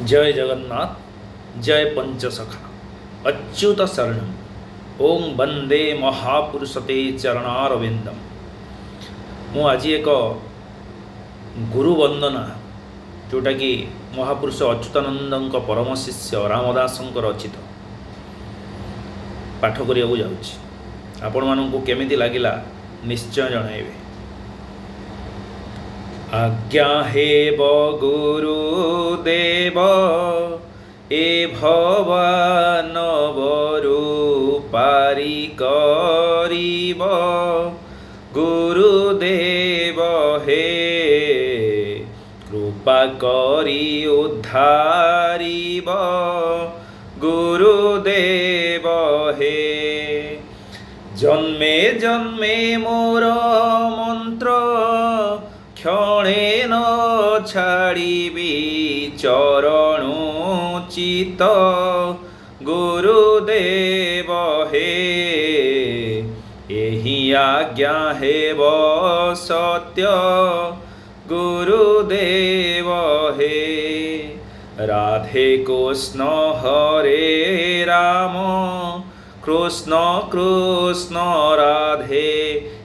जय जगन्नाथ। जय पंचसखा। अच्युत शरणम। ओम वंदे महापुरुषते चरणारविंदम। मु आज एक गुरु वंदना जोटा कि महापुरुष अच्युतानंद परम शिष्य रामदास रचित पाठ करने जाऊँगी। आपण मानू केमिति लगिला निश्चय जनइबे। आज्ञा हेब गुरुदेव ए भवानवरु पारी करिब। गुरुदेव हे कृपा करी उद्धारिब। गुरुदेव हे जन्मे जन्मे मोर मंत्र क्षणे न छाड़िबी चरणोचित। गुरुदेव हे एहि आज्ञा हेब सत्य। गुरुदेव हे राधे कृष्ण हरे राम कृष्ण कृष्ण राधे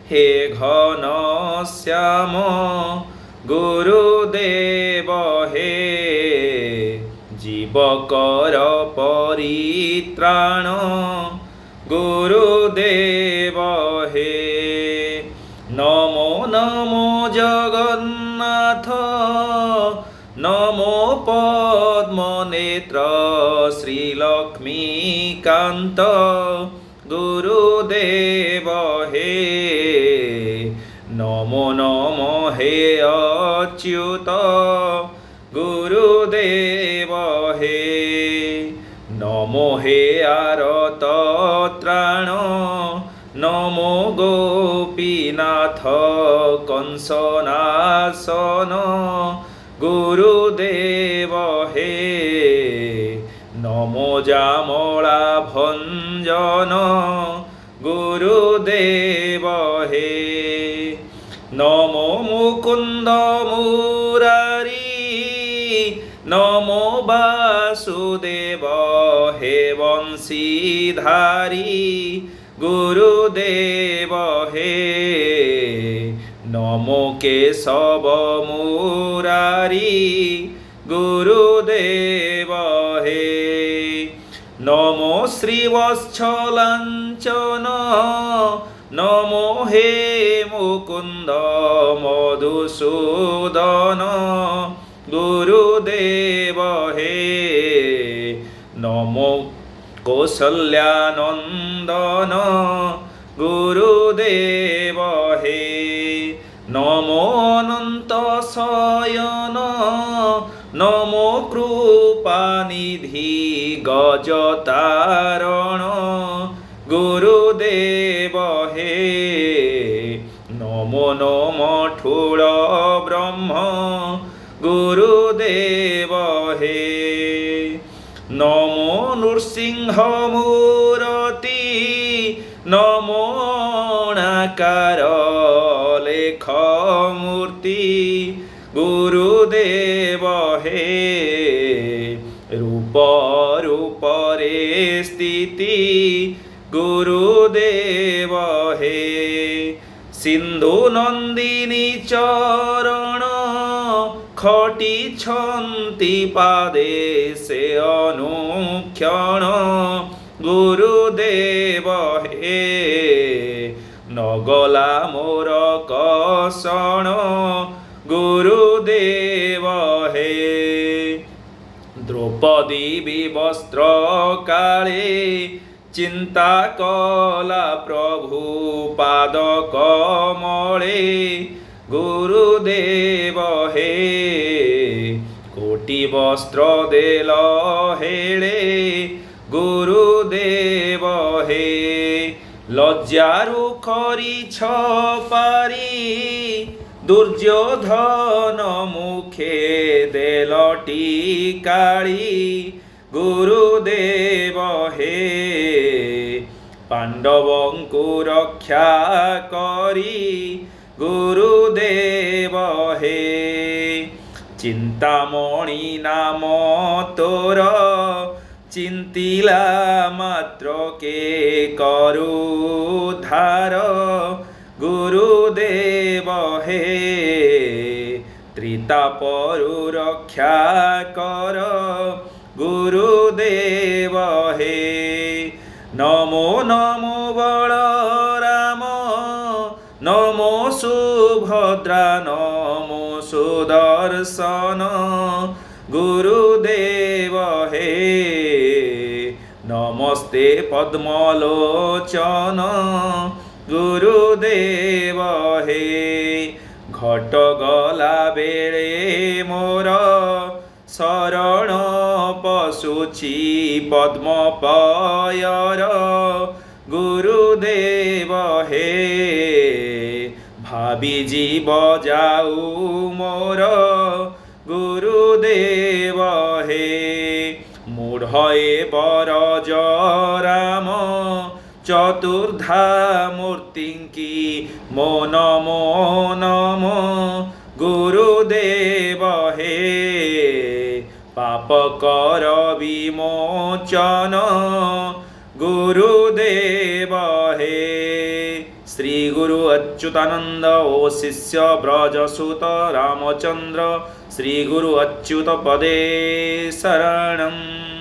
हे घन श्याम। गुरुदेव हे जीवकर परित्राण। गुरुदेव हे नमो नमो जगन्नाथ। नमो पद्मनेत्र श्रीलक्ष्मीकान्त। गुरुदेव हे नमो नमो हे अच्युत। गुरुदेव हे नमो हे आरत त्राण। नमो गोपीनाथ कंसनाशन। गुरुदेव हे नमो जामला भंजन। गुरुदेव हे नमो मुकुंद मुरारी। नमो वासुदेव हे वंशीधारी। गुरुदेव हे नमो केशव मुरारी। गुरुदेव हे नमो श्रीवत्सलांचन। नमो हे मुकुंद मधुसूदन। गुरुदेव हे नमो कौसल्यानंदन। गुरुदेव हे नमो अनंत शयन। नमो कृपानिधि गजतारण। गुरुदेव हे नमो नमो ठुल ब्रह्म। गुरुदेव हे नमो नृसिंह मूर्ति। नमो णाकार लेख मूर्ति। गुरुदेव हे रूप रूपरे स्थिति। गुरुदेव हे सिंधु नंदिनी चरण। खटी छन्ति पादे से अनुक्षण। गुरुदेव हे नगला मोर कषण। गुरुदेव हे द्रौपदी विवस्त्र काले चिंता कला प्रभु पाद कमले। गुरुदेव हे कोटि वस्त्र देल हेले। गुरुदेव हे लज्जारु करिछ पारी। दुर्योधन मुखे देल टीकाळी। गुरुदेव हे पांडवंकु रक्षा करी। गुरुदेव हे চিন্তামণি নাম তোর চিন্তিলা মাত্রকে করু ধার গুরুদেব হে ত্রিতাপরু রক্ষা কর গুরুদেব হে নমো নমো বলরাম নমো সুভদ্রা নমো সুদর্শন গুরুদেব হে নমস্তে পদ্মলোচন গুরুদেব হে ঘট গলা বেড়ে মোর শরণ পশুছি পদ্ম পয়র গুরুদেব হে ভাবি জীব যাও মোর গুরুদেব হে মূঢ়য়ে বরজ রাম চতুর্ধা মূর্তিঙ্কি মো নমো নমো গুরুদেব হে পাপ কর বিমোচন গুরুদেব হে শ্রী গুরু অচ্যুতানন্দ ও শিষ্য ব্রজসুত রামচন্দ্র শ্রী গুরু অচ্যুত পদে শरणम्।